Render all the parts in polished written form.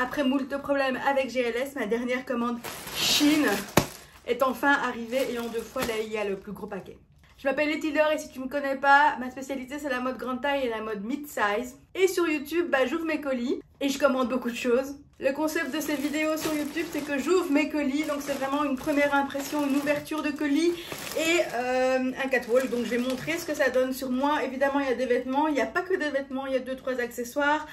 après moult problèmes avec GLS, ma dernière commande Chine est enfin arrivée et en 2 fois, là, il y a le plus gros paquet. Je m'appelle Letty Laure et si tu ne me connais pas, ma spécialité c'est la mode grande taille et la mode mid-size. Et sur YouTube, j'ouvre mes colis et je commande beaucoup de choses. Le concept de ces vidéos sur YouTube, c'est que j'ouvre mes colis, donc c'est vraiment une première impression, une ouverture de colis et un catwalk. Donc je vais montrer ce que ça donne sur moi. Évidemment, il y a des vêtements, il n'y a pas que des vêtements, il y a 2-3 accessoires.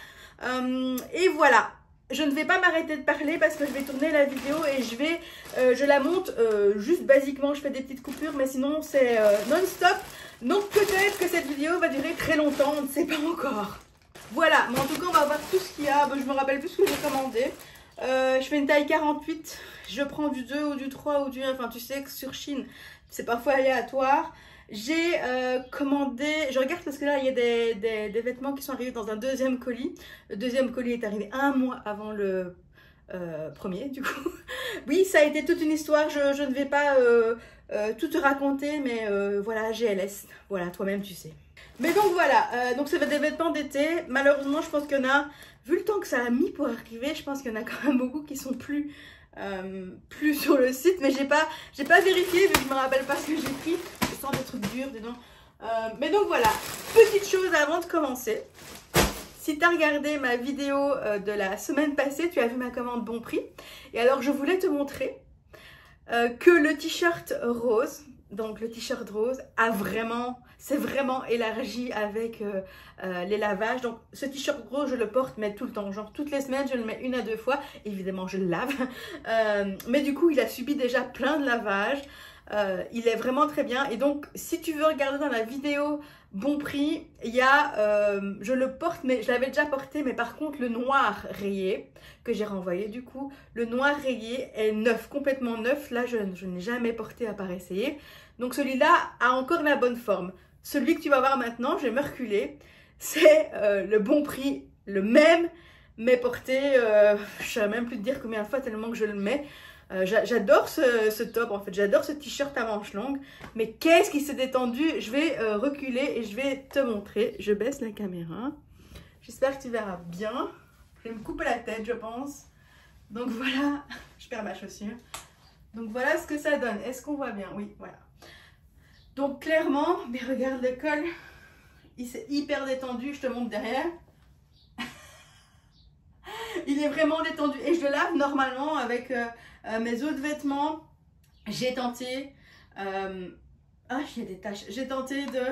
Et voilà. Je ne vais pas m'arrêter de parler parce que je vais tourner la vidéo et je la monte juste basiquement, je fais des petites coupures mais sinon c'est non-stop. Donc peut-être que cette vidéo va durer très longtemps, on ne sait pas encore. Voilà, mais en tout cas on va voir tout ce qu'il y a, je me rappelle plus ce que j'ai commandé. Je fais une taille 48, je prends du 2 ou du 3 ou du 1, enfin tu sais que sur Chine c'est parfois aléatoire. J'ai commandé, je regarde parce que là il y a des vêtements qui sont arrivés dans un deuxième colis. Le deuxième colis est arrivé 1 mois avant le premier du coup. Oui, ça a été toute une histoire, je ne vais pas tout te raconter, mais voilà, GLS, voilà, toi-même tu sais. Mais donc voilà, donc c'est des vêtements d'été. Malheureusement, je pense qu'il y en a, vu le temps que ça a mis pour arriver, je pense qu'il y en a quand même beaucoup qui sont plus sur le site, mais j'ai pas vérifié vu que je me rappelle pas ce que j'ai pris. Je sens des trucs durs dedans. Mais donc voilà, petite chose avant de commencer. Si tu as regardé ma vidéo de la semaine passée, tu as vu ma commande bon prix. Et alors je voulais te montrer que le t-shirt rose, donc le t-shirt rose c'est vraiment élargi avec les lavages. Donc ce t-shirt rose je le porte mais tout le temps, genre toutes les semaines je le mets 1 à 2 fois. Évidemment je le lave, mais du coup il a subi déjà plein de lavages. Il est vraiment très bien et donc si tu veux regarder dans la vidéo bon prix, il y a, je le porte mais je l'avais déjà porté, mais par contre le noir rayé que j'ai renvoyé, du coup le noir rayé est neuf, complètement neuf. Là je n'ai jamais porté à part essayer, donc celui-là a encore la bonne forme. Celui que tu vas voir maintenant, je vais me reculer, c'est le bon prix, le même, mais porté, je ne saurais même plus te dire combien de fois tellement que je le mets. J'adore ce top, en fait, j'adore ce t-shirt à manches longues, mais qu'est-ce qui s'est détendu. Je vais reculer et je vais te montrer. Je baisse la caméra, j'espère que tu verras bien. Je vais me couper la tête je pense. Donc voilà, je perds ma chaussure. Donc voilà ce que ça donne, est-ce qu'on voit bien? Oui, voilà. Donc clairement, mais regarde le col, il s'est hyper détendu, je te montre derrière. Il est vraiment détendu et je le lave normalement avec mes autres vêtements. J'ai tenté, j'ai des taches, j'ai tenté de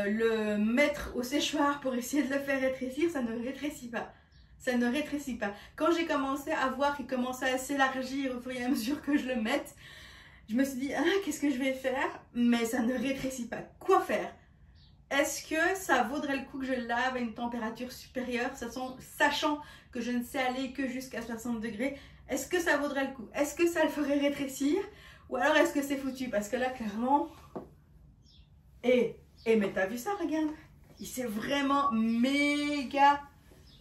le mettre au séchoir pour essayer de le faire rétrécir, ça ne rétrécit pas. Ça ne rétrécit pas. Quand j'ai commencé à voir qu'il commençait à s'élargir au fur et à mesure que je le mette, je me suis dit, qu'est-ce que je vais faire? Mais ça ne rétrécit pas. Quoi faire? Est-ce que ça vaudrait le coup que je le lave à une température supérieure, sachant que je ne sais aller que jusqu'à 60 degrés? Est-ce que ça vaudrait le coup? Est-ce que ça le ferait rétrécir? Ou alors est-ce que c'est foutu? Parce que là, clairement... mais t'as vu ça, regarde? Il s'est vraiment méga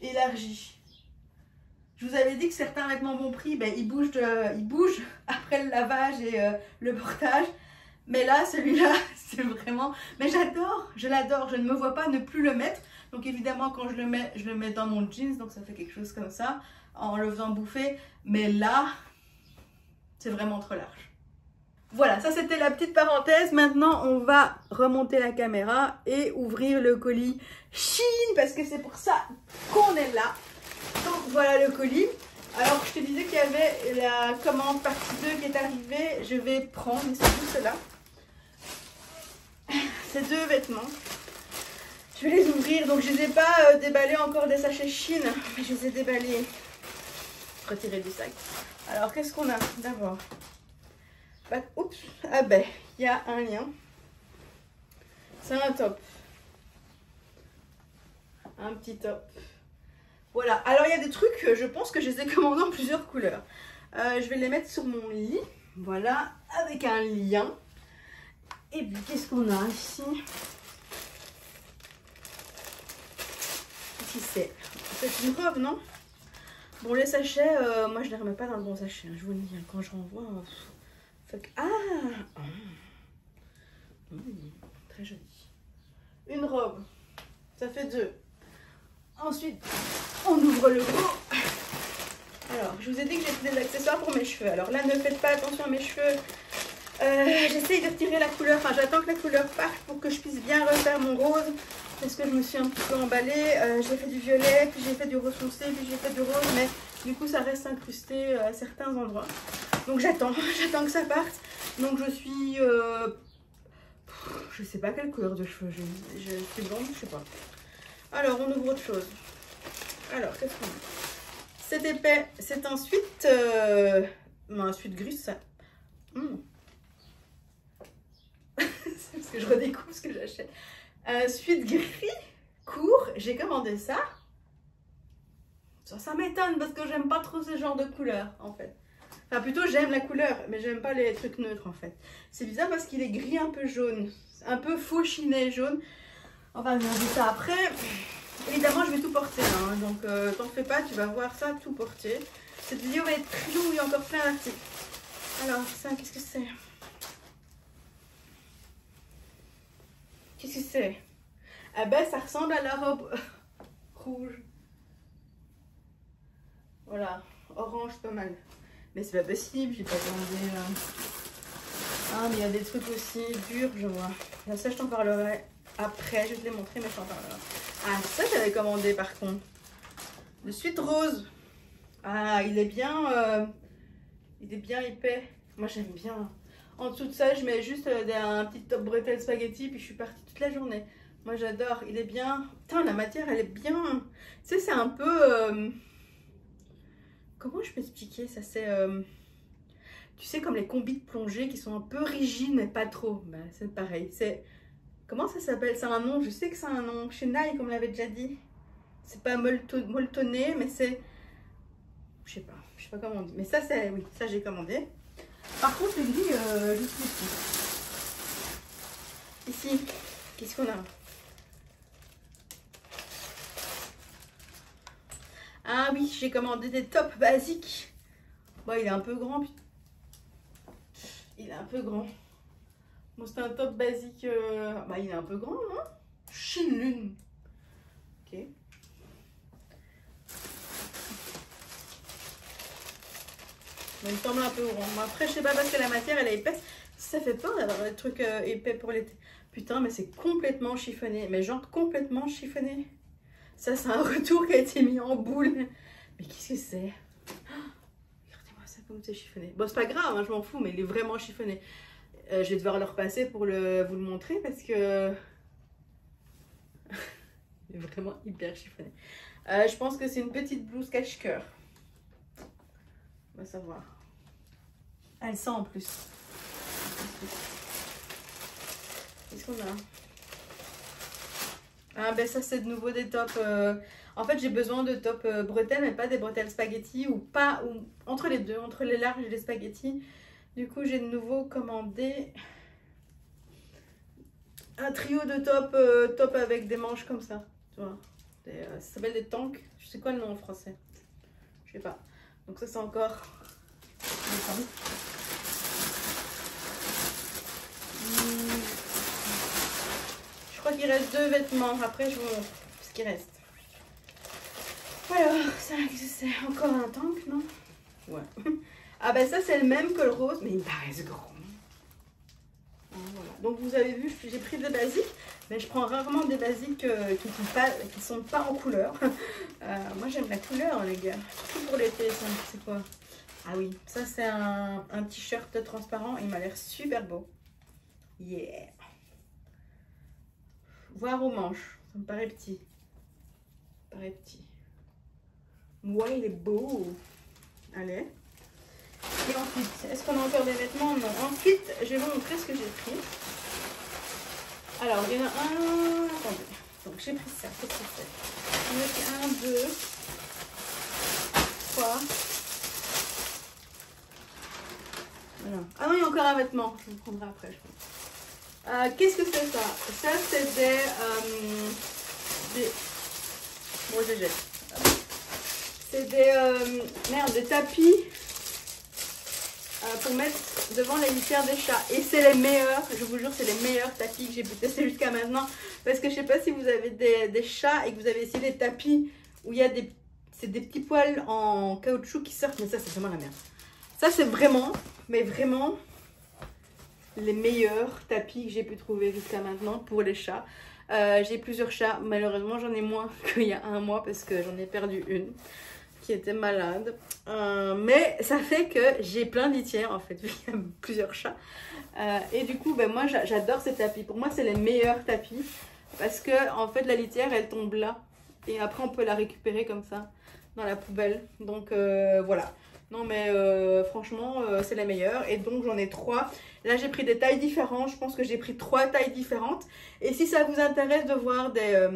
élargi. Je vous avais dit que certains vêtements bon prix, ils bougent après le lavage et le portage. Mais là, celui-là, c'est vraiment... Mais j'adore, je l'adore, je ne me vois pas ne plus le mettre. Donc évidemment, quand je le mets dans mon jeans, donc ça fait quelque chose comme ça, en le faisant bouffer. Mais là, c'est vraiment trop large. Voilà, ça c'était la petite parenthèse. Maintenant, on va remonter la caméra et ouvrir le colis Chine, parce que c'est pour ça qu'on est là. Donc voilà le colis. Alors je te disais qu'il y avait la commande partie 2 qui est arrivée. Je vais prendre, c'est tout cela. Ces 2 vêtements. Je vais les ouvrir. Donc je ne les ai pas déballés encore des sachets Chine, mais je les ai déballés. Retirés du sac. Alors qu'est-ce qu'on a d'abord? Oups, il y a un lien. C'est un top. Un petit top. Voilà, alors il y a des trucs, je pense que je les ai commandés en plusieurs couleurs. Je vais les mettre sur mon lit, voilà, avec un lien. Et puis qu'est-ce qu'on a ici? Qu'est-ce que c'est? C'est une robe, non? Bon, les sachets, moi je les remets pas dans le bon sachet, je vous le dis, quand je renvoie... très joli. Une robe, ça fait 2. Ensuite, on ouvre le gros. Alors, je vous ai dit que j'ai pris des accessoires pour mes cheveux. Alors là, ne faites pas attention à mes cheveux. J'essaye de retirer la couleur. Enfin, j'attends que la couleur parte pour que je puisse bien refaire mon rose. Parce que je me suis un petit peu emballée. J'ai fait du violet, puis j'ai fait du rose foncé, puis j'ai fait du rose. Mais du coup, ça reste incrusté à certains endroits. Donc j'attends que ça parte. Donc je suis... je sais pas quelle couleur de cheveux j'ai. C'est blonde, je sais pas. Alors, on ouvre autre chose. Alors, qu'est-ce qu'on a? C'est épais. C'est un suite... un suite gris, ça. C'est parce que je redécouvre ce que j'achète. Un suite gris court. J'ai commandé ça. Ça m'étonne parce que j'aime pas trop ce genre de couleur, en fait. Enfin, plutôt, j'aime la couleur, mais j'aime pas les trucs neutres, en fait. C'est bizarre parce qu'il est gris un peu jaune. Un peu faux chiné jaune. Enfin, je vais regarder ça après. Évidemment, je vais tout porter, hein, donc t'en fais pas, tu vas voir ça tout porter. Cette vidéo va être très longue, il y a encore plein d'articles. Alors, ça, qu'est-ce que c'est? Qu'est-ce que c'est? Ah ben, ça ressemble à la robe rouge. Voilà, orange, pas mal. Mais c'est pas possible, j'ai pas demandé... Ah, mais il y a des trucs aussi durs, je vois. Là, ça, je t'en parlerai après, je vais te les montrer, mais je t'en parlerai. Ah, ça, j'avais commandé par contre. Le suite rose. Ah, il est bien épais. Moi, j'aime bien. En dessous de ça, je mets juste un petit top bretelle spaghetti, puis je suis partie toute la journée. Moi, j'adore. Il est bien. Putain, la matière, elle est bien. Tu sais, c'est un peu... Comment je peux expliquer ça? C'est... Tu sais, comme les combis de plongée qui sont un peu rigides, mais pas trop. Ben, c'est pareil. C'est... Comment ça s'appelle? C'est un nom, je sais que c'est un nom. Chez Nike, comme on l'avait déjà dit. C'est pas molletonné, mais c'est... Je sais pas comment on dit. Mais ça, c'est... Oui, ça, j'ai commandé. Par contre, le gris, juste ici. Ici, qu'est-ce qu'on a? Ah oui, j'ai commandé des tops basiques. Bon, il est un peu grand. Il est un peu grand. Bon, c'est un top basique. Bah, il est un peu grand, non? Chine Lune. Ok. Bon, il semble un peu grand. Bon, après, je sais pas parce que la matière, elle est épaisse. Ça fait peur d'avoir des trucs épais pour l'été. Putain, mais c'est complètement chiffonné. Mais genre complètement chiffonné. Ça, c'est un retour qui a été mis en boule. Mais qu'est-ce que c'est? Regardez-moi ça comme c'est chiffonné. Bon, c'est pas grave, hein, je m'en fous, mais il est vraiment chiffonné. Je vais devoir le repasser pour vous le montrer parce que... il est vraiment hyper chiffonné. Je pense que c'est une petite blouse cache-cœur. On va savoir. Elle sent en plus. Qu'est-ce qu'on a? Ah ben ça c'est de nouveau des tops. En fait j'ai besoin de tops bretelles, mais pas des bretelles spaghetti ou pas, ou entre les deux, entre les larges et les spaghettis. Du coup j'ai de nouveau commandé un trio de tops, top avec des manches comme ça. Tu vois, ça s'appelle des tanks. Je sais quoi le nom en français? Je sais pas. Donc ça c'est encore... Je crois qu'il reste 2 vêtements. Après, je vous montre ce qui reste. Alors, ça, c'est encore un tank, non? Ouais. Ah ben ça, c'est le même que le rose, mais il me paraît grand. Voilà. Donc, vous avez vu, j'ai pris des basiques, mais je prends rarement des basiques qui sont pas en couleur. Moi, j'aime la couleur, les gars. Tout pour l'été, ça. C'est quoi? Ah oui, ça, c'est un t-shirt transparent. Il m'a l'air super beau. Yeah! Voir aux manches, ça me paraît petit. Ouais, il est beau. Allez. Et ensuite, est-ce qu'on a encore des vêtements? Non. Ensuite, je vais vous montrer ce que j'ai pris. Alors, il y en a un... Attendez. Donc, j'ai pris ça. Qu'est-ce que c'est? Il y en a 1, 2, 3. Voilà. Ah non, il y a encore un vêtement. Je le prendrai après, je pense. Qu'est-ce que c'est ça? Ça, c'est des... Bon, je jette. C'est des tapis pour mettre devant la litière des chats. Et c'est les meilleurs, je vous jure, c'est les meilleurs tapis que j'ai pu tester jusqu'à maintenant. Parce que je sais pas si vous avez des chats et que vous avez essayé des tapis où il y a des c'est des petits poils en caoutchouc qui sortent, mais ça, c'est vraiment la merde. Ça, c'est vraiment, mais vraiment, les meilleurs tapis que j'ai pu trouver jusqu'à maintenant pour les chats. J'ai plusieurs chats, malheureusement, j'en ai moins qu'il y a un mois parce que j'en ai perdu une qui était malade. Mais ça fait que j'ai plein de litières en fait, vu qu'il y a plusieurs chats. Et du coup, ben, moi j'adore ces tapis. Pour moi, c'est les meilleurs tapis parce que en fait, la litière elle tombe là et après on peut la récupérer comme ça dans la poubelle. Donc voilà. Non, mais franchement, c'est les meilleurs. Et donc, j'en ai 3. Là, j'ai pris des tailles différentes. Je pense que j'ai pris 3 tailles différentes. Et si ça vous intéresse de voir des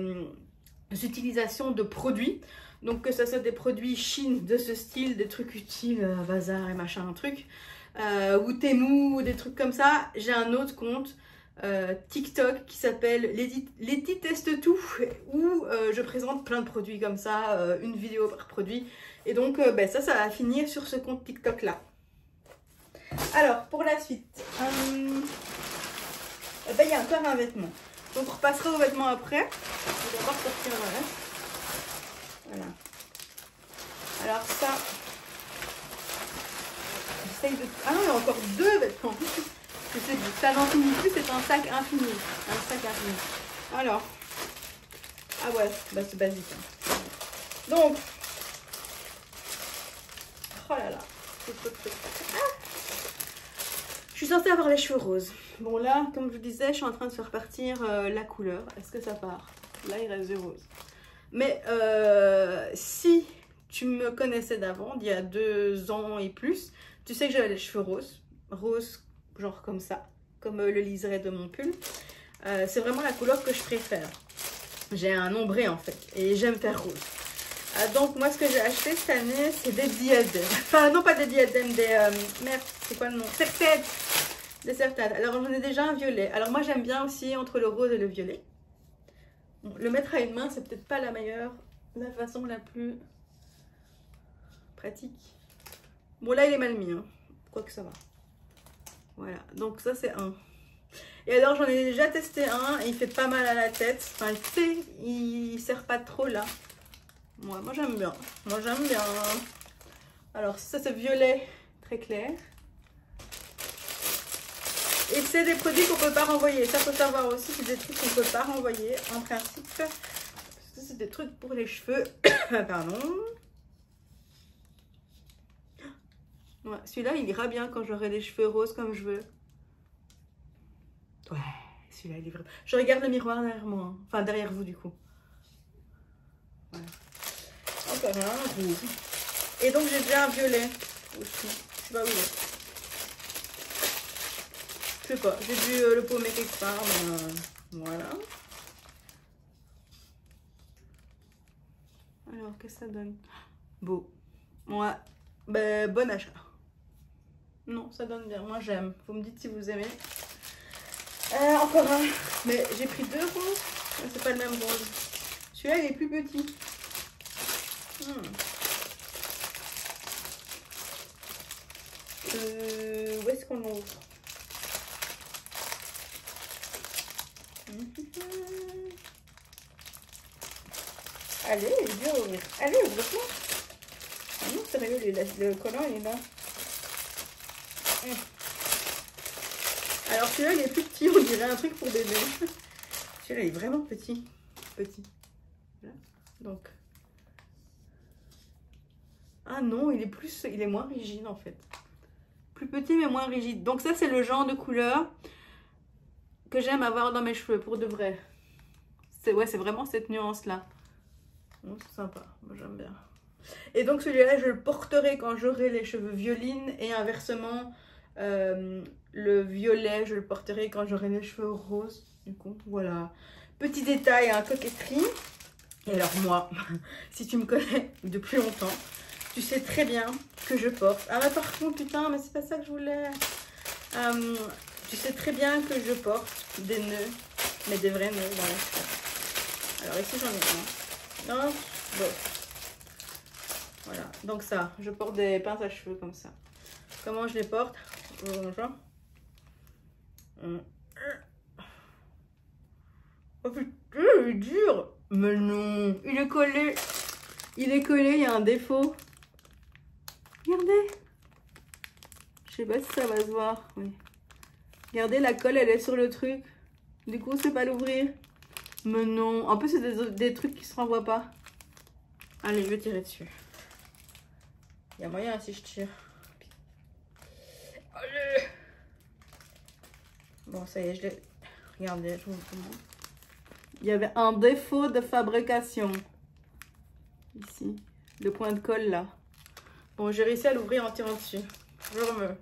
utilisations de produits, donc que ce soit des produits Chine de ce style, des trucs utiles, bazar et machin, un truc, ou Temu, ou des trucs comme ça, j'ai un autre compte TikTok qui s'appelle Letty Teste Tout, où je présente plein de produits comme ça, une vidéo par produit. Et donc ben ça va finir sur ce compte TikTok là. Alors pour la suite, ben, il y a encore un vêtement. Donc on repassera aux vêtements après. Je vais d'abord sortir le reste. Voilà. Alors ça, j'essaye de... Ah non, il y a encore 2 vêtements. Ça n'en finit plus, c'est un sac infini. Un sac infini. Alors. Ah ouais, bah c'est basique. Hein. Donc. Oh là là. Ah, je suis censée avoir les cheveux roses. Bon là, comme je vous disais, je suis en train de faire partir la couleur. Est-ce que ça part? Là, il reste du rose. Mais si tu me connaissais d'avant, d'il y a 2 ans et plus, tu sais que j'avais les cheveux roses. Rose, genre comme ça, comme le liseré de mon pull. C'est vraiment la couleur que je préfère. J'ai un ombré en fait et j'aime faire rose. Donc moi ce que j'ai acheté cette année c'est des diadèmes. Enfin non pas des diadèmes, des... merde, c'est quoi le nom? Serre-tête. Des serre-têtes. Alors j'en ai déjà un violet. Alors moi j'aime bien aussi entre le rose et le violet. Bon, le mettre à une main c'est peut-être pas la façon la plus pratique. Bon là il est mal mis, hein. Quoique ça va. Voilà, donc ça c'est un. Et alors j'en ai déjà testé un et il fait pas mal à la tête. Enfin tu sais, il sert pas trop là. Moi j'aime bien. Moi j'aime bien. Alors ça c'est violet très clair. Et c'est des produits qu'on peut pas renvoyer. Ça faut savoir aussi, c'est des trucs qu'on peut pas renvoyer en principe. Parce que c'est des trucs pour les cheveux. Pardon. Ouais, celui-là il ira bien quand j'aurai les cheveux roses comme je veux. Ouais, celui-là il est vraiment... Je regarde le miroir derrière moi. Hein. Enfin derrière vous du coup. Voilà. Encore un rouge. Et donc j'ai déjà un violet aussi. Je sais pas où il est. Je sais pas. J'ai dû le paumer quelque part. Mais voilà. Alors qu'est-ce que ça donne? Beau. Ouais. Ben, bon achat. Non, ça donne bien. Moi j'aime. Vous me dites si vous aimez. Encore un. Mais j'ai pris 2 roses. C'est pas le même rose. Celui-là il est plus petit. Où est-ce qu'on ouvre? Allez, il est dur à ouvrir. Allez, ouvre-toi. Ah non, sérieux, le collant il est là. Alors celui-là il est plus petit, on dirait un truc pour bébé. Celui-là il est vraiment petit. Petit. Voilà. Donc. Ah non, il est moins rigide en fait. Plus petit mais moins rigide. Donc ça c'est le genre de couleur que j'aime avoir dans mes cheveux pour de vrai. C'est vraiment cette nuance là. Bon, c'est sympa, moi j'aime bien. Et donc celui-là je le porterai quand j'aurai les cheveux violines et inversement le violet je le porterai quand j'aurai les cheveux roses. Du coup voilà, petit détail, hein, coquetterie. Et alors moi, si tu me connais depuis longtemps, tu sais très bien que je porte. Ah mais par contre putain, mais c'est pas ça que je voulais. Tu sais très bien que je porte des nœuds, mais des vrais nœuds dans les cheveux. Alors ici j'en ai un. Non, bon. Voilà, donc ça, je porte des pinces à cheveux comme ça. Comment je les porte? Oh putain, il est dur. Mais non, il est collé. Il est collé, il y a un défaut. Regardez. Je sais pas si ça va se voir. Oui. Regardez, la colle, elle est sur le truc. Du coup, c'est pas l'ouvrir. Mais non. En plus, c'est des trucs qui se renvoient pas. Allez, je vais tirer dessus. Il y a moyen si je tire. Allez. Bon, ça y est, je l'ai... Regardez, je vous montre. Il y avait un défaut de fabrication. Ici. Le point de colle, là. Bon, j'ai réussi à l'ouvrir en tirant dessus. Je remets.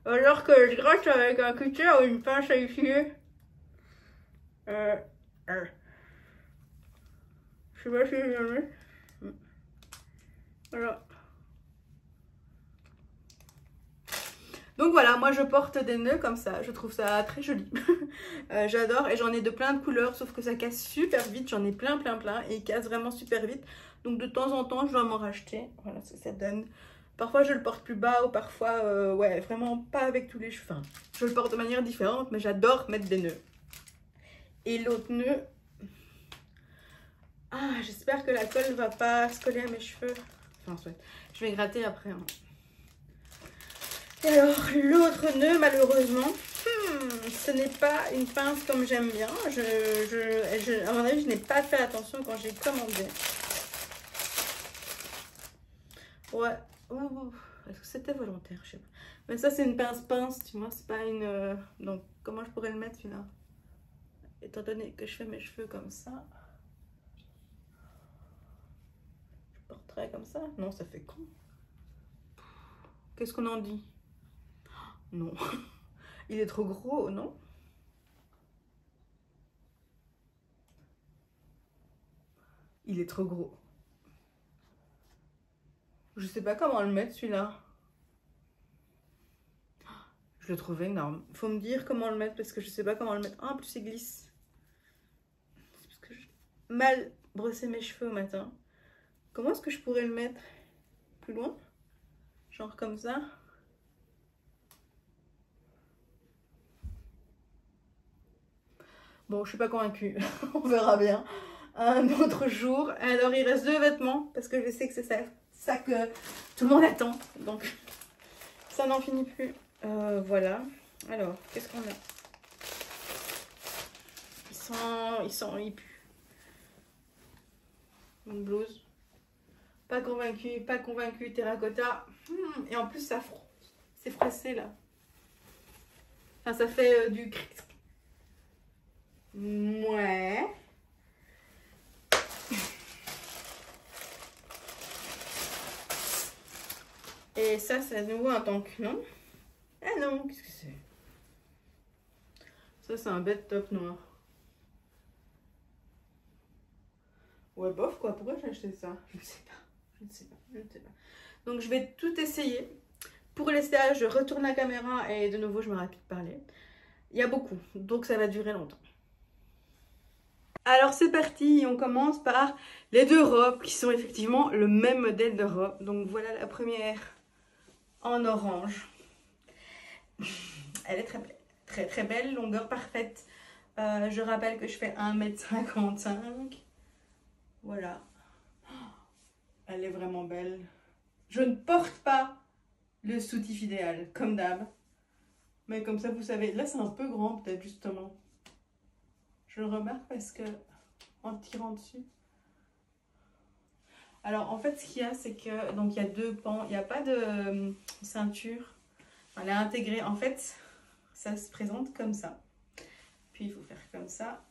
Alors que je gratte avec un cutter ou une pince à essuyer. Je sais pas si je le mets. Voilà. Donc voilà, moi je porte des nœuds comme ça, je trouve ça très joli. J'adore et j'en ai de plein de couleurs, sauf que ça casse super vite, j'en ai plein et ils cassent vraiment super vite. Donc de temps en temps je dois m'en racheter, voilà ce que ça donne. Parfois je le porte plus bas ou parfois, ouais, vraiment pas avec tous les cheveux. Enfin, je le porte de manière différente, mais j'adore mettre des nœuds. Et l'autre nœud, ah j'espère que la colle ne va pas se coller à mes cheveux. Enfin soit, je vais gratter après. Hein. Et alors, l'autre nœud, malheureusement, ce n'est pas une pince comme j'aime bien. À mon avis, je n'ai pas fait attention quand j'ai commandé. Ouais. Est-ce que c'était volontaire? Je sais pas. Mais ça, c'est une pince, tu vois. C'est pas une... Donc, comment je pourrais le mettre, celui-là? Étant donné que je fais mes cheveux comme ça. Je porterais comme ça? Non, ça fait con. Qu'est-ce qu'on en dit? Non. Il est trop gros, non? Il est trop gros. Je sais pas comment le mettre celui-là. Je le trouve énorme. Faut me dire comment le mettre parce que je sais pas comment le mettre. Ah, en plus il glisse. C'est parce que j'ai mal brossé mes cheveux au matin. Comment est-ce que je pourrais le mettre? Plus loin? Genre comme ça. Bon, je suis pas convaincue. On verra bien un autre jour. Alors, il reste 2 vêtements parce que je sais que c'est ça que tout le monde attend. Donc, ça n'en finit plus. Voilà. Alors, qu'est-ce qu'on a? Ils puent. Une blouse. Pas convaincu, terracotta. Et en plus, ça froisse. C'est froissé là. Enfin, ça fait du cric. Ouais. Et ça, c'est à nouveau un tank, non? Ah non, qu'est-ce que c'est? Ça, c'est un bête top noir. Ouais, bof, quoi. Pourquoi j'ai acheté ça? Je ne sais pas. Je ne sais pas. Donc, je vais tout essayer. Pour les stages, je retourne la caméra et de nouveau, je m'arrête de parler. Il y a beaucoup, donc ça va durer longtemps. Alors c'est parti, on commence par les 2 robes qui sont effectivement le même modèle de robe. Donc voilà la première en orange. Elle est très belle, longueur parfaite. Je rappelle que je fais 1,55 m. Voilà. Elle est vraiment belle. Je ne porte pas le soutif idéal, comme d'hab. Mais comme ça, vous savez, là c'est un peu grand peut-être justement. Je le remarque parce que en tirant dessus. Alors en fait ce qu'il y a c'est que donc il y a 2 pans, il n'y a pas de ceinture. Elle est intégrée. En fait ça se présente comme ça. Puis il faut faire comme ça.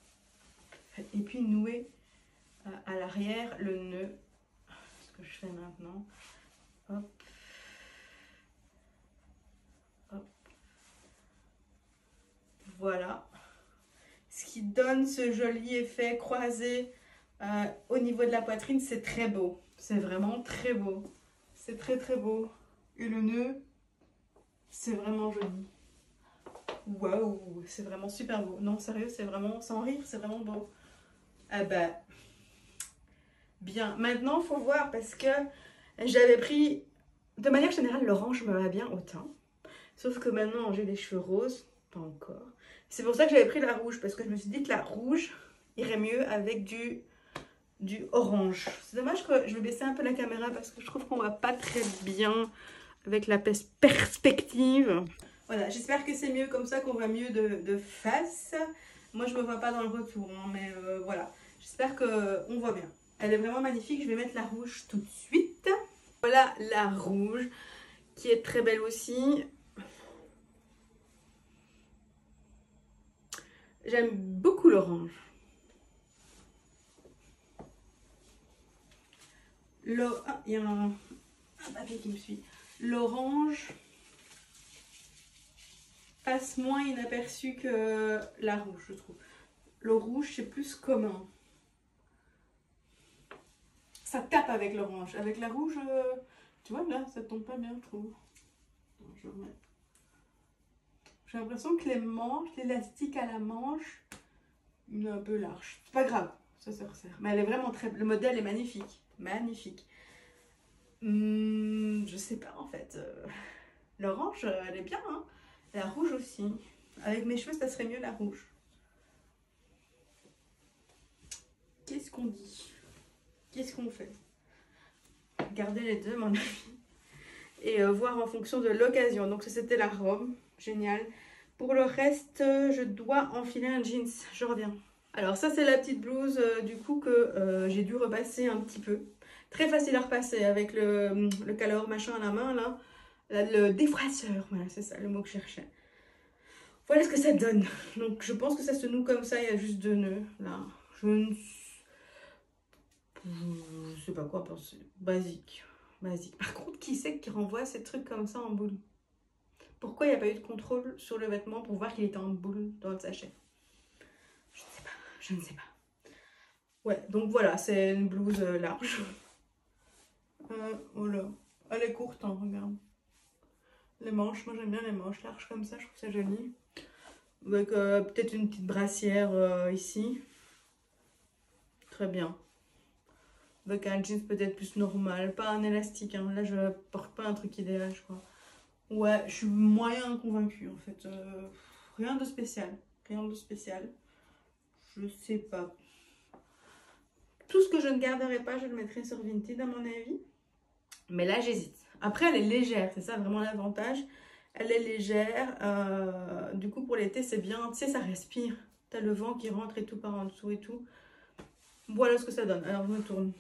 Et puis nouer à l'arrière le nœud. Ce que je fais maintenant. Hop. Hop. Voilà. Ce qui donne ce joli effet croisé au niveau de la poitrine, c'est très beau. C'est vraiment très beau. C'est très beau. Et le nœud, c'est vraiment joli. Waouh, c'est vraiment super beau. Non, sérieux, c'est vraiment, sans rire, c'est vraiment beau. Ah bah, bien. Maintenant, il faut voir parce que j'avais pris, de manière générale, l'orange me va bien au teint. Sauf que maintenant, j'ai des cheveux roses, pas encore. C'est pour ça que j'avais pris la rouge, parce que je me suis dit que la rouge irait mieux avec du du orange. C'est dommage que je vais baisser un peu la caméra parce que je trouve qu'on voit pas très bien avec la perspective. Voilà, j'espère que c'est mieux comme ça, qu'on voit mieux de face. Moi, je me vois pas dans le retour, hein, mais voilà. J'espère qu'on voit bien. Elle est vraiment magnifique. Je vais mettre la rouge tout de suite. Voilà la rouge qui est très belle aussi. J'aime beaucoup l'orange. Ah, il y a un papier qui me suit. L'orange passe moins inaperçu que la rouge, je trouve. Le rouge, c'est plus commun. Ça tape avec l'orange. Avec la rouge, tu vois, là, ça tombe pas bien, je trouve. Je remets. J'ai l'impression que les manches, l'élastique à la manche, il est un peu large. C'est pas grave, ça se resserre. Mais elle est vraiment très... Le modèle est magnifique. Magnifique. Je sais pas, en fait. L'orange, elle est bien, hein. La rouge aussi. Avec mes cheveux, ça serait mieux la rouge. Qu'est-ce qu'on dit? Qu'est-ce qu'on fait? Garder les deux, mon avis. Et voir en fonction de l'occasion. Donc ça, c'était la robe. Génial. Pour le reste, je dois enfiler un jeans. Je reviens. Alors ça, c'est la petite blouse du coup que j'ai dû repasser un petit peu. Très facile à repasser avec le calor machin à la main là. Le défroisseur, voilà, c'est ça le mot que je cherchais. Voilà ce que ça donne. Donc je pense que ça se noue comme ça, il y a juste 2 nœuds là. Je sais pas quoi penser. Basique. Basique. Par contre, qui c'est qui renvoie ces trucs comme ça en boule? Pourquoi il n'y a pas eu de contrôle sur le vêtement pour voir qu'il était en boule dans le sachet? Je ne sais pas. Je ne sais pas. Ouais, donc voilà, c'est une blouse large. Voilà. Elle est courte, hein, regarde. Les manches, moi j'aime bien les manches larges comme ça, je trouve ça joli. Avec peut-être une petite brassière ici. Très bien. Avec un jeans peut-être plus normal, pas un élastique. Hein. Là, je porte pas un truc idéal, je crois. Ouais, je suis moyen convaincue en fait. Rien de spécial. Rien de spécial. Je sais pas. Tout ce que je ne garderai pas, je le mettrai sur Vinted à mon avis. Mais là, j'hésite. Après, elle est légère, c'est ça vraiment l'avantage. Elle est légère. Du coup, pour l'été, c'est bien. Tu sais, ça respire. T'as le vent qui rentre et tout par en dessous et tout. Voilà ce que ça donne. Alors, je me tourne.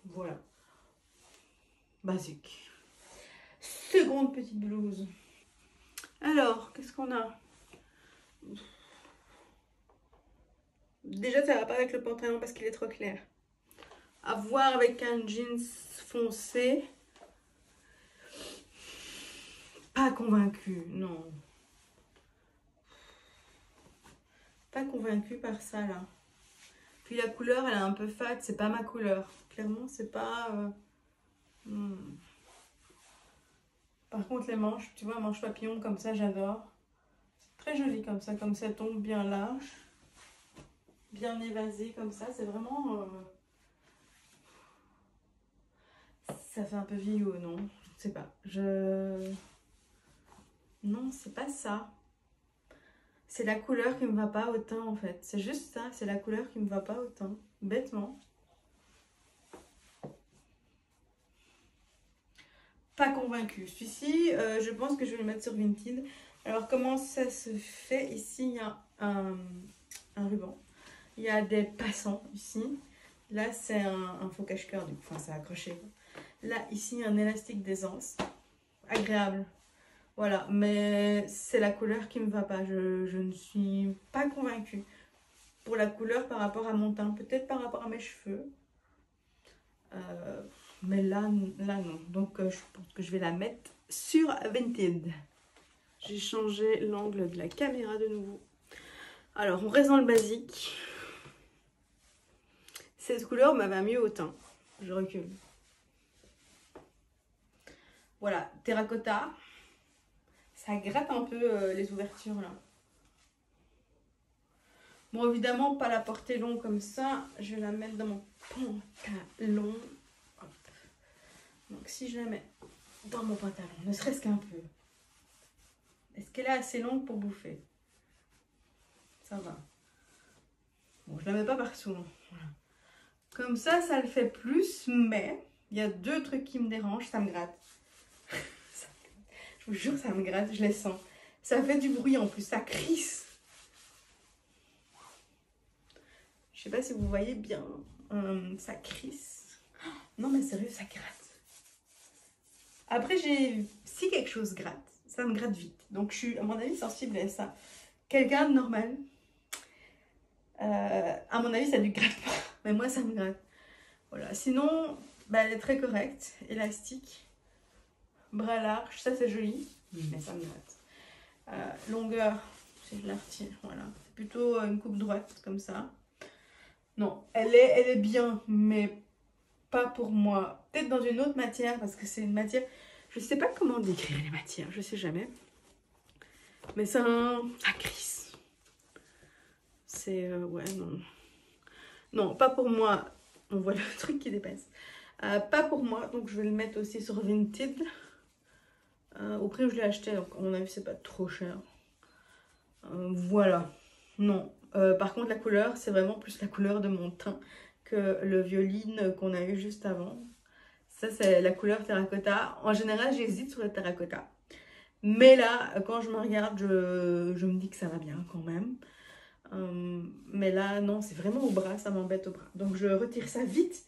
Voilà. Basique. Seconde petite blouse. Alors, qu'est-ce qu'on a? Déjà, ça va pas avec le pantalon parce qu'il est trop clair. À voir avec un jeans foncé. Pas convaincue, non. Pas convaincue par ça, là. Puis la couleur, elle est un peu fade. C'est pas ma couleur. Clairement, c'est pas... Par contre, les manches, tu vois, manches papillon comme ça, j'adore. C'est très joli comme ça tombe bien large. Bien évasé comme ça. C'est vraiment... Ça fait un peu vieillot, non? Je sais pas. Non, c'est pas ça. C'est la couleur qui me va pas autant en fait. C'est juste ça, c'est la couleur qui me va pas autant. Bêtement. Pas convaincue. Celui-ci, je pense que je vais le mettre sur Vinted. Alors comment ça se fait? Ici, il y a un ruban. Il y a des passants ici. Là, c'est un faux cache-cœur, du coup, enfin, c'est accroché. Là, ici, un élastique d'aisance. Agréable. Voilà, mais c'est la couleur qui me va pas. Je ne suis pas convaincue. Pour la couleur par rapport à mon teint, peut-être par rapport à mes cheveux. Mais là non. Donc, je pense que je vais la mettre sur Vinted. J'ai changé l'angle de la caméra de nouveau. Alors, on reste dans le basique. Cette couleur me va mieux au teint. Je recule. Voilà, terracotta. Ça gratte un peu les ouvertures là. Bon, évidemment, pas la porter long comme ça. Je vais la mettre dans mon pantalon. Hop. Donc, si je la mets dans mon pantalon, ne serait-ce qu'un peu. Est-ce qu'elle est assez longue pour bouffer? Ça va. Bon, je la mets pas partout. Voilà. Comme ça le fait plus, mais il y a deux trucs qui me dérangent, ça me gratte. Je vous jure, ça me gratte, je les sens. Ça fait du bruit en plus, ça crisse. Je sais pas si vous voyez bien, ça crisse. Non mais sérieux, ça gratte. Après, si quelque chose gratte, ça me gratte vite. Donc je suis, à mon avis, sensible à ça. Quelqu'un de normal, à mon avis, ça ne lui gratte pas. Mais moi, ça me gratte. Voilà. Sinon, bah, elle est très correcte. Élastique. Bras large. Ça, c'est joli. Mais ça me gratte. Longueur. Si je la retire. Voilà. C'est plutôt une coupe droite, comme ça. Non, elle est bien, mais pas pour moi. Peut-être dans une autre matière, parce que c'est une matière... Je sais pas comment décrire les matières. Je sais jamais. Mais ça crisse. C'est... ouais, non. Non, pas pour moi. On voit le truc qui dépasse. Pas pour moi. Donc, je vais le mettre aussi sur Vinted. Au prix où je l'ai acheté. Donc, à mon avis, c'est pas trop cher. Voilà. Non. Par contre, la couleur, c'est vraiment plus la couleur de mon teint que le violine qu'on a eu juste avant. Ça, c'est la couleur terracotta. En général, j'hésite sur le terracotta. Mais là, quand je me regarde, je me dis que ça va bien quand même. Mais là, non, c'est vraiment au bras, ça m'embête au bras. Donc, je retire ça vite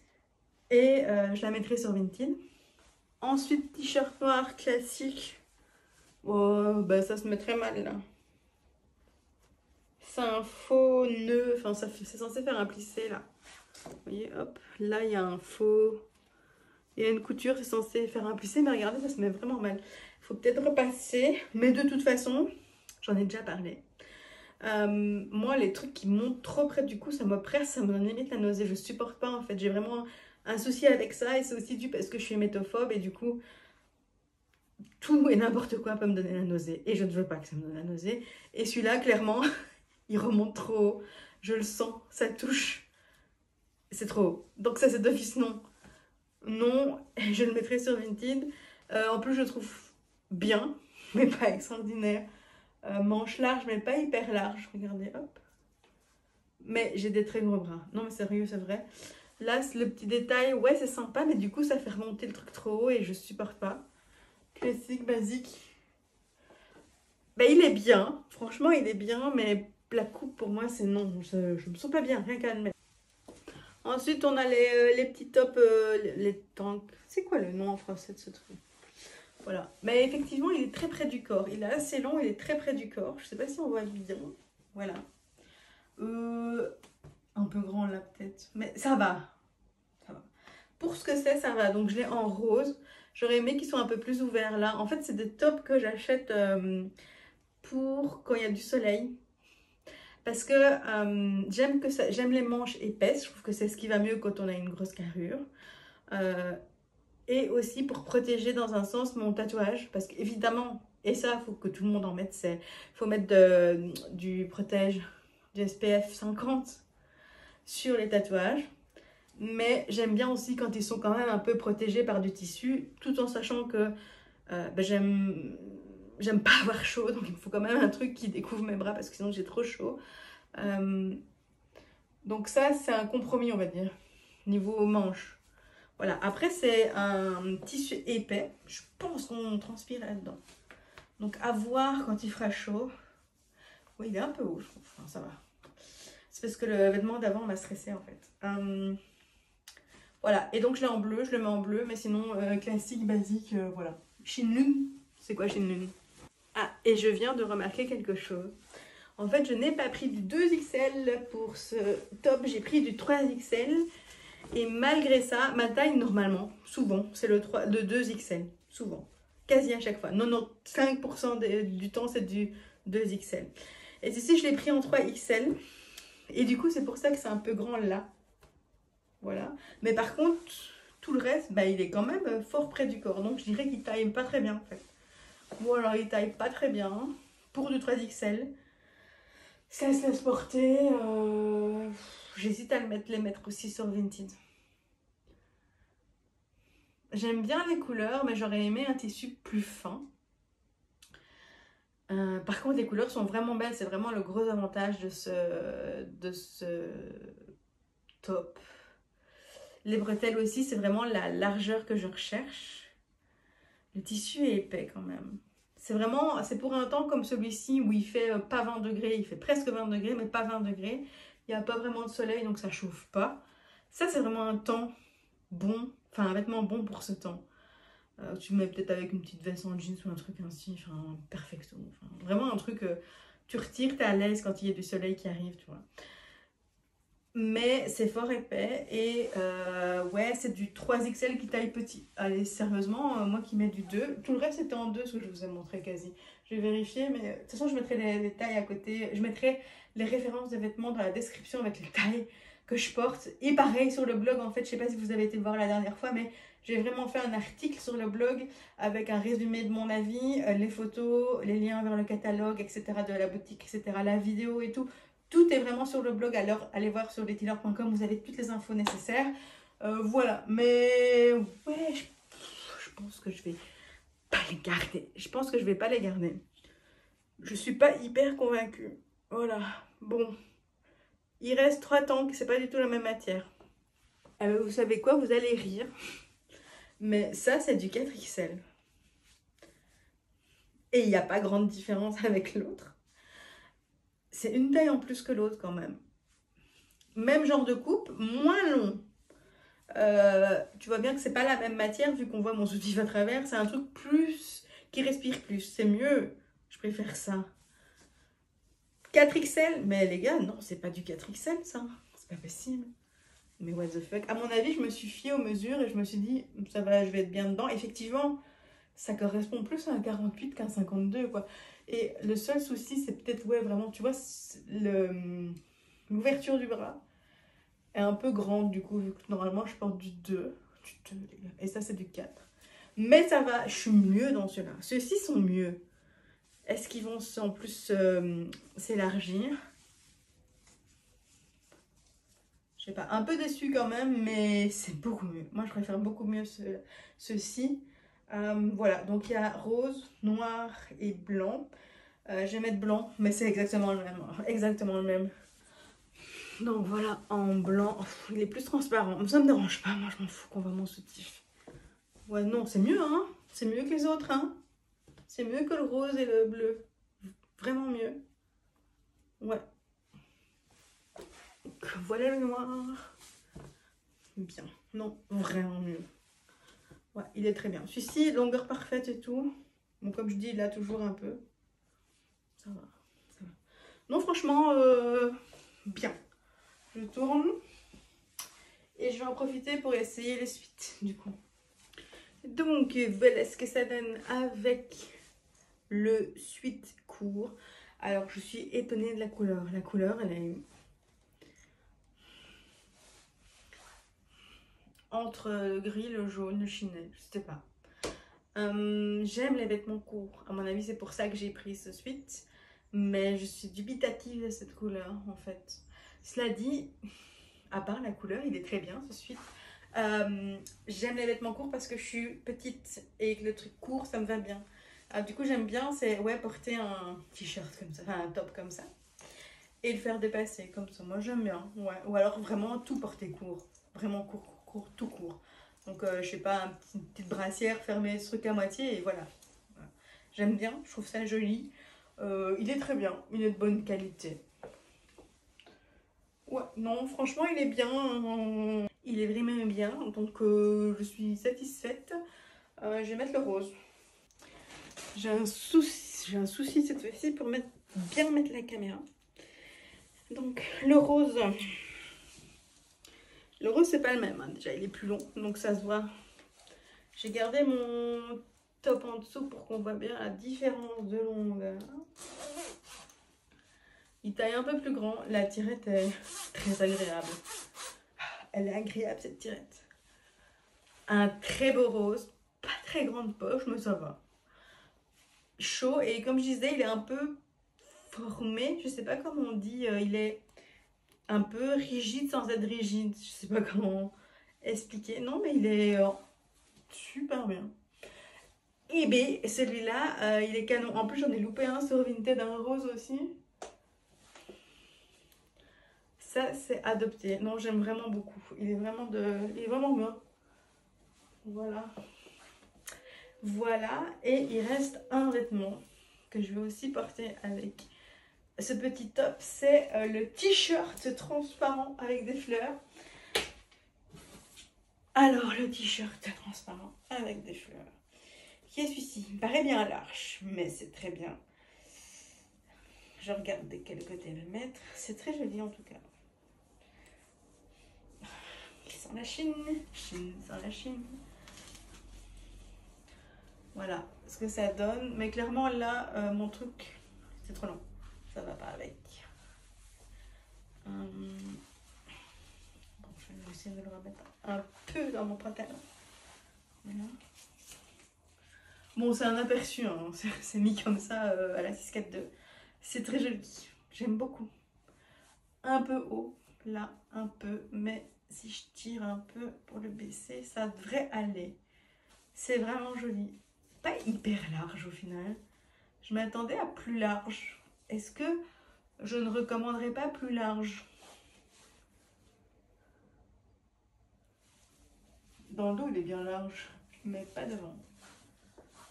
et je la mettrai sur Vinted. Ensuite, t-shirt noir classique. Oh, bah, ça se met très mal là. C'est un faux nœud, enfin, c'est censé faire un plissé là. Vous voyez, hop, là, il y a un faux... Il y a une couture, c'est censé faire un plissé, mais regardez, ça se met vraiment mal. Il faut peut-être repasser, mais de toute façon, j'en ai déjà parlé. Moi, les trucs qui montent trop près du cou, ça m'oppresse, ça me donne limite la nausée. Je supporte pas en fait. J'ai vraiment un souci avec ça et c'est aussi dû parce que je suis hémétophobe et du coup, tout et n'importe quoi peut me donner la nausée. Et je ne veux pas que ça me donne la nausée. Et celui-là, clairement, il remonte trop haut. Je le sens, ça touche. C'est trop haut. Donc ça, c'est d'office non. Non, je le mettrai sur Vinted. En plus, je le trouve bien, mais pas extraordinaire. Manche large, mais pas hyper large. Regardez, hop. Mais j'ai des très gros bras. Non, mais sérieux, c'est vrai. Là, le petit détail, ouais, c'est sympa, mais du coup, ça fait remonter le truc trop haut et je supporte pas. Classique, basique. Ben, il est bien. Franchement, il est bien, mais la coupe, pour moi, c'est non. Je me sens pas bien, rien qu'à le mettre. Ensuite, on a les petits tops, les tanks. C'est quoi le nom en français de ce truc? Voilà. Mais effectivement, il est très près du corps. Il est assez long, il est très près du corps. Je sais pas si on voit bien. Voilà. Un peu grand là peut-être. Mais ça va. Ça va. Pour ce que c'est, ça va. Donc je l'ai en rose. J'aurais aimé qu'ils soient un peu plus ouverts là. En fait, c'est des tops que j'achète pour quand il y a du soleil. Parce que j'aime les manches épaisses. Je trouve que c'est ce qui va mieux quand on a une grosse carrure. Et aussi pour protéger dans un sens mon tatouage. Parce qu'évidemment, et ça, il faut que tout le monde en mette. Il faut mettre du protège, du SPF 50 sur les tatouages. Mais j'aime bien aussi quand ils sont quand même un peu protégés par du tissu. Tout en sachant que j'aime pas avoir chaud. Donc il me faut quand même un truc qui découvre mes bras parce que sinon j'ai trop chaud. Donc ça, c'est un compromis, on va dire. Niveau manche. Voilà, après c'est un tissu épais. Je pense qu'on transpire là-dedans. Donc à voir quand il fera chaud. Oui, il est un peu haut, je trouve. Enfin, ça va. C'est parce que le vêtement d'avant m'a stressé en fait. Voilà, et donc je l'ai en bleu, je le mets en bleu, mais sinon classique, basique, voilà. Shinlun, c'est quoi Shinlun? Ah, et je viens de remarquer quelque chose. En fait, je n'ai pas pris du 2XL pour ce top, j'ai pris du 3XL. Et malgré ça, ma taille, normalement, souvent, c'est le 2XL. Souvent. Quasi à chaque fois. 95% du temps, c'est du 2XL. Et ici, je l'ai pris en 3XL. Et du coup, c'est pour ça que c'est un peu grand là. Voilà. Mais par contre, tout le reste, bah, il est quand même fort près du corps. Donc, je dirais qu'il taille pas très bien, en fait. Bon, alors, il taille pas très bien. Pour du 3XL. Ça se laisse porter. J'hésite à les mettre aussi sur Vinted. J'aime bien les couleurs, mais j'aurais aimé un tissu plus fin. Par contre, les couleurs sont vraiment belles. C'est vraiment le gros avantage de ce top. Les bretelles aussi, c'est vraiment la largeur que je recherche. Le tissu est épais quand même. C'est vraiment, c'est pour un temps comme celui-ci où il fait pas 20 degrés, il fait presque 20 degrés, mais pas 20 degrés. Il n'y a pas vraiment de soleil, donc ça chauffe pas. Ça, c'est vraiment un temps bon, enfin un vêtement bon pour ce temps. Tu mets peut-être avec une petite veste en jeans ou un truc ainsi, enfin perfecto. Enfin, vraiment un truc, tu retires, t'es à l'aise quand il y a du soleil qui arrive, tu vois. Mais c'est fort épais et ouais, c'est du 3XL qui taille petit. Allez, sérieusement, moi qui mets du 2, tout le reste c'était en 2, ce que je vous ai montré quasi. Je vais vérifier, mais de toute façon, je mettrai les tailles à côté. Je mettrai les références des vêtements dans la description avec les tailles que je porte. Et pareil sur le blog, en fait, je sais pas si vous avez été le voir la dernière fois, mais j'ai vraiment fait un article sur le blog avec un résumé de mon avis, les photos, les liens vers le catalogue, etc., de la boutique, etc., la vidéo et tout. Tout est vraiment sur le blog, alors allez voir sur letiler.com, vous avez toutes les infos nécessaires. Voilà, mais ouais, je pense que je vais pas les garder. Je pense que je vais pas les garder. Je suis pas hyper convaincue. Voilà, bon. Il reste 3 tanks, c'est pas du tout la même matière. Vous savez quoi, vous allez rire. Mais ça, c'est du 4XL. Et il n'y a pas grande différence avec l'autre. C'est une taille en plus que l'autre quand même. Même genre de coupe, moins long. Tu vois bien que c'est pas la même matière vu qu'on voit mon soutif à travers. C'est un truc plus qui respire plus. C'est mieux. Je préfère ça. 4XL, mais les gars, non, c'est pas du 4XL ça. C'est pas possible. Mais what the fuck. À mon avis, je me suis fiée aux mesures et je me suis dit, ça va, je vais être bien dedans. Effectivement, ça correspond plus à un 48 qu'un 52, quoi. Et le seul souci, c'est peut-être, ouais, vraiment, tu vois, l'ouverture du bras est un peu grande, du coup, vu que normalement, je porte du 2. Et ça, c'est du 4. Mais ça va, je suis mieux dans ceux-là. Ceux-ci sont mieux. Est-ce qu'ils vont en plus s'élargir? Je sais pas, un peu déçue quand même, mais c'est beaucoup mieux. Moi, je préfère beaucoup mieux ceux-ci. Voilà, donc il y a rose, noir et blanc. Je vais mettre blanc, mais c'est exactement le même. Exactement le même. Donc voilà, en blanc. Il est plus transparent. Ça me dérange pas, moi je m'en fous qu'on voit mon soutif. Ouais, non, c'est mieux, hein. C'est mieux que les autres, hein. C'est mieux que le rose et le bleu. Vraiment mieux. Ouais. Donc, voilà le noir. Bien. Non, vraiment mieux. Ouais, il est très bien. Celui-ci, longueur parfaite et tout. Bon, comme je dis, il a toujours un peu. Ça va. Ça va. Non, franchement, bien. Je tourne. Et je vais en profiter pour essayer les suites, du coup. Donc, voilà ce que ça donne avec le suite court. Alors, je suis étonnée de la couleur. La couleur, elle est entre le gris, le jaune, le chinelle. Je sais pas. J'aime les vêtements courts. À mon avis, c'est pour ça que j'ai pris ce suite. Mais je suis dubitative de cette couleur, en fait. Cela dit, à part la couleur, il est très bien, ce suite. J'aime les vêtements courts parce que je suis petite et que le truc court, ça me va bien. Du coup, j'aime bien, c'est ouais, porter un t-shirt comme ça, enfin un top comme ça. Et le faire dépasser comme ça. Moi, j'aime bien. Ouais. Ou alors vraiment tout porter court. Vraiment court, court, court, tout court. Donc, je sais pas, une petite brassière, fermer ce truc à moitié et voilà. Voilà. J'aime bien, je trouve ça joli. Il est très bien, il est de bonne qualité. Ouais, non, franchement, il est bien. Il est vraiment bien, donc je suis satisfaite. Je vais mettre le rose. J'ai un souci cette fois-ci pour bien mettre la caméra. Donc, le rose, c'est pas le même, hein. Déjà il est plus long, donc ça se voit. J'ai gardé mon top en dessous pour qu'on voit bien la différence de longueur. Il taille un peu plus grand, la tirette est très agréable. Elle est agréable cette tirette. Un très beau rose, pas très grande poche, mais ça va. Chaud, et comme je disais, il est un peu formé, je sais pas comment on dit, il est un peu rigide sans être rigide, je sais pas comment expliquer. Non, mais il est super bien. eBay. Et celui-là, il est canon. En plus, j'en ai loupé un sur Vinted, un rose aussi. Ça, c'est adopté. Non, j'aime vraiment beaucoup. Il est vraiment bien. Voilà. Voilà. Et il reste un vêtement que je vais aussi porter avec ce petit top. C'est le t-shirt transparent avec des fleurs. Alors, le t-shirt transparent avec des fleurs. Qui est celui-ci? Il me paraît bien large, mais c'est très bien. Je regarde de quel côté le mettre. C'est très joli en tout cas. Sans la Chine, Chine sans la Chine. Voilà ce que ça donne. Mais clairement là, mon truc, c'est trop long. Ça va pas avec. Bon, je vais essayer de le remettre un peu dans mon pantalon. Voilà. Bon, c'est un aperçu, hein. C'est mis comme ça à la 642. C'est très joli. J'aime beaucoup. Un peu haut, là, un peu. Mais si je tire un peu pour le baisser, ça devrait aller. C'est vraiment joli. Pas hyper large au final. Je m'attendais à plus large. Est-ce que je ne recommanderais pas plus large? Dans le dos, il est bien large, mais pas devant.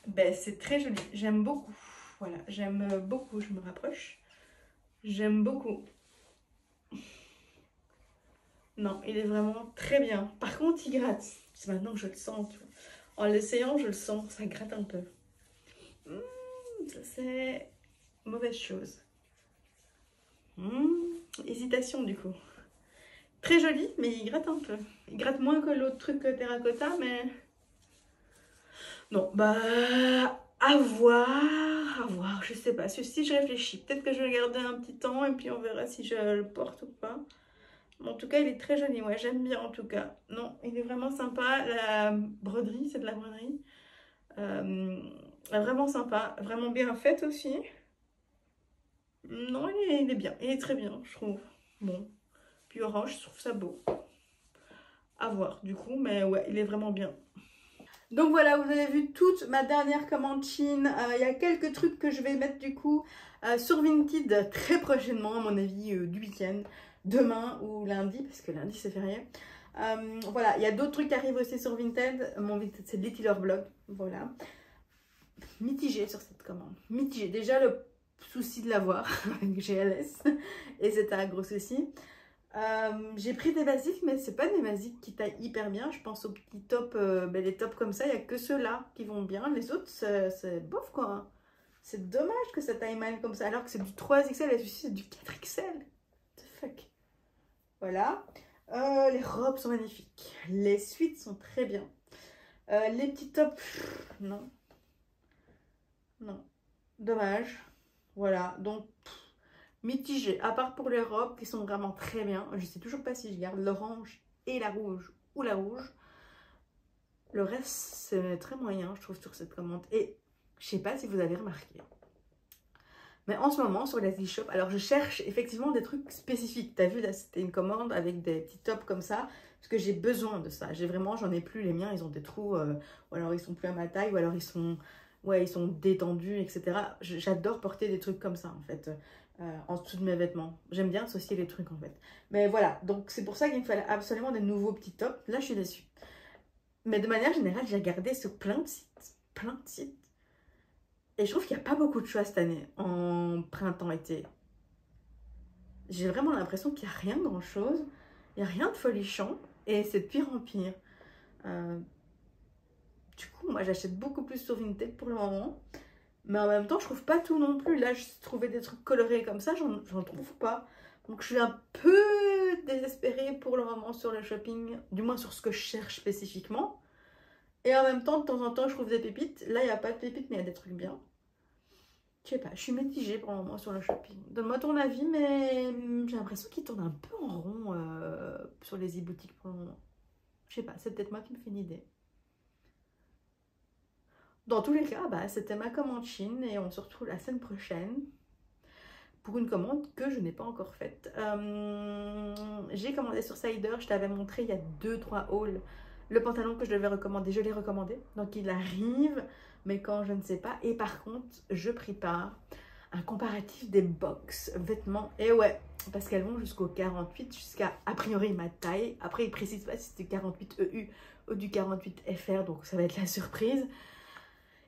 Ben, c'est très joli. J'aime beaucoup. Voilà, j'aime beaucoup. Je me rapproche. J'aime beaucoup. Non, il est vraiment très bien. Par contre, il gratte. C'est maintenant que je le sens. Tu vois. En l'essayant, je le sens. Ça gratte un peu. Ça, c'est mauvaise chose. Hésitation, du coup. Très joli, mais il gratte un peu. Il gratte moins que l'autre truc terracotta, mais... Non, bah... à voir, je sais pas. Ceci, je réfléchis. Peut-être que je vais le garder un petit temps et puis on verra si je le porte ou pas. En tout cas, il est très joli. Ouais, j'aime bien en tout cas. Non, il est vraiment sympa. La broderie, c'est de la broderie. Vraiment sympa. Vraiment bien faite aussi. Non, il est bien. Il est très bien, je trouve. Bon. Puis orange, je trouve ça beau. À voir du coup, mais ouais, il est vraiment bien. Donc voilà, vous avez vu toute ma dernière commande Chine. Il y a quelques trucs que je vais mettre du coup sur Vinted très prochainement, à mon avis, du week-end. Demain ou lundi, parce que lundi c'est férié. Voilà, il y a d'autres trucs qui arrivent aussi sur Vinted. Mon Vinted, c'est Little Blog. Voilà. Mitigé sur cette commande. Mitigé. Déjà, le souci de l'avoir avec GLS. Et c'était un gros souci. J'ai pris des basiques, mais c'est pas des basiques qui taillent hyper bien. Je pense aux petits tops, les tops comme ça, il n'y a que ceux-là qui vont bien. Les autres, c'est bof quoi. C'est dommage que ça taille mal comme ça, alors que c'est du 3XL et celui-ci c'est du 4XL. What the fuck. Voilà. Les robes sont magnifiques. Les suites sont très bien. Les petits tops, non. Non. Dommage. Voilà, donc... mitigé, à part pour les robes qui sont vraiment très bien. Je sais toujours pas si je garde l'orange et la rouge ou la rouge. Le reste, c'est très moyen, je trouve, sur cette commande. Et je sais pas si vous avez remarqué. Mais en ce moment, sur les e-shop, alors je cherche effectivement des trucs spécifiques. T'as vu, là, c'était une commande avec des petits tops comme ça. Parce que j'ai besoin de ça. J'en ai plus, les miens, ils ont des trous. Ou alors ils sont plus à ma taille, ou alors ils sont... ouais, ils sont détendus, etc. J'adore porter des trucs comme ça, en fait. En dessous de mes vêtements. J'aime bien associer les trucs en fait. Mais voilà, donc c'est pour ça qu'il me fallait absolument des nouveaux petits tops. Là, je suis déçue. Mais de manière générale, j'ai regardé sur plein de sites. Plein de sites. Et je trouve qu'il n'y a pas beaucoup de choix cette année, en printemps-été. J'ai vraiment l'impression qu'il n'y a rien de grand-chose. Il n'y a rien de folichon. Et c'est de pire en pire. Du coup, moi, j'achète beaucoup plus sur Vinted pour le moment. Mais en même temps, je trouve pas tout non plus. Là, je trouvais des trucs colorés comme ça, j'en trouve pas. Donc, je suis un peu désespérée pour le moment sur le shopping. Du moins, sur ce que je cherche spécifiquement. Et en même temps, de temps en temps, je trouve des pépites. Là, il n'y a pas de pépites, mais il y a des trucs bien. Je sais pas, je suis mitigée pour le moment sur le shopping. Donne-moi ton avis, mais j'ai l'impression qu'il tourne un peu en rond sur les e-boutiques pour le moment. Je sais pas, c'est peut-être moi qui me fais une idée. Dans tous les cas, bah, c'était ma commande Chine et on se retrouve la semaine prochaine pour une commande que je n'ai pas encore faite. J'ai commandé sur Cider, je t'avais montré il y a 2-3 hauls Le pantalon que je devais recommander, je l'ai recommandé. Donc il arrive, mais quand je ne sais pas. Et par contre, je prépare un comparatif des box vêtements. Et ouais, parce qu'elles vont jusqu'au 48, jusqu'à a priori ma taille. Après, ils ne précisent pas si c'était 48 EU ou du 48 FR, donc ça va être la surprise.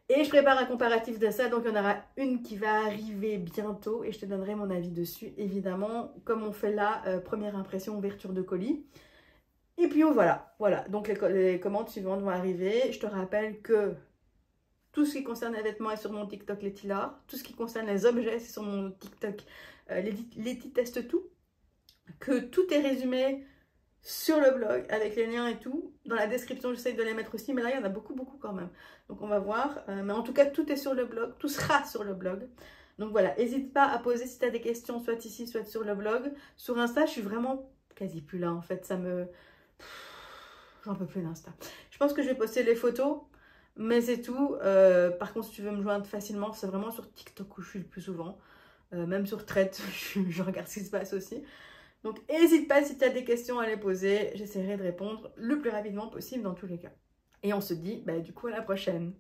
Et je prépare un comparatif de ça, donc il y en aura une qui va arriver bientôt et je te donnerai mon avis dessus, évidemment, comme on fait là, première impression, ouverture de colis. Et puis voilà, donc les commandes suivantes vont arriver. Je te rappelle que tout ce qui concerne les vêtements est sur mon TikTok Letty Laure, tout ce qui concerne les objets c'est sur mon TikTok Letty Teste Tout, que tout est résumé sur le blog avec les liens et tout. Dans la description, j'essaie de les mettre aussi, mais là, il y en a beaucoup quand même. Donc, on va voir. Mais en tout cas, tout est sur le blog. Tout sera sur le blog. Donc, voilà. N'hésite pas à poser si tu as des questions, soit ici, soit sur le blog. Sur Insta, je suis vraiment quasi plus là, en fait. Ça me... J'en peux plus d'Insta. Je pense que je vais poster les photos, mais c'est tout. Par contre, si tu veux me joindre facilement, c'est vraiment sur TikTok où je suis le plus souvent. Même sur Threads, je regarde ce qui se passe aussi. Donc, n'hésite pas si tu as des questions à les poser. J'essaierai de répondre le plus rapidement possible dans tous les cas. Et on se dit, du coup, à la prochaine.